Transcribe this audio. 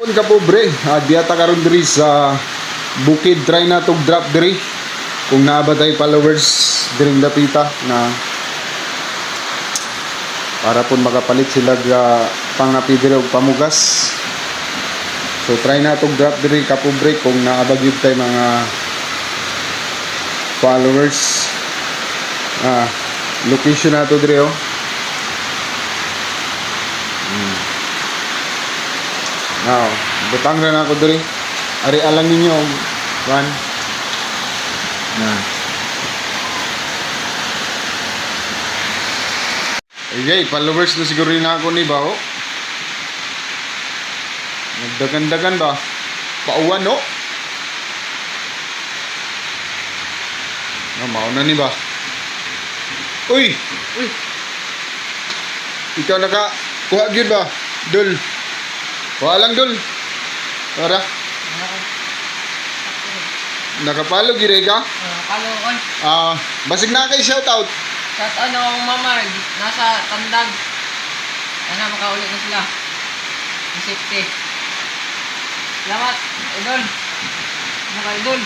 Kung ka pobre, diata karon diri sa bukid, try na tog drop diri. Kung naaba tayo followers diring dapita na para po makapalit sila pangapi diri og pamugas. So try na tog drop diri ka pobre kung naaba gyud tay mga followers. Location na to diri oh. Now, butang na ako diri. Ari alang ninyo one. Okay, followers na siguro rin ako ni Bao. Nagdagan-dagan ba? Pauwan no? Mauna ni ba? Uy! Uy! Ikaw kuha gyud ba? Dul. Kuha lang dul. Para. Nakapalo gire ka? Nakapalo on. Basig na kay shout out. Shout out ng mama, nasa Tandag. Sana makaulit na sila. Safety. Salamat, idol. Mga idol.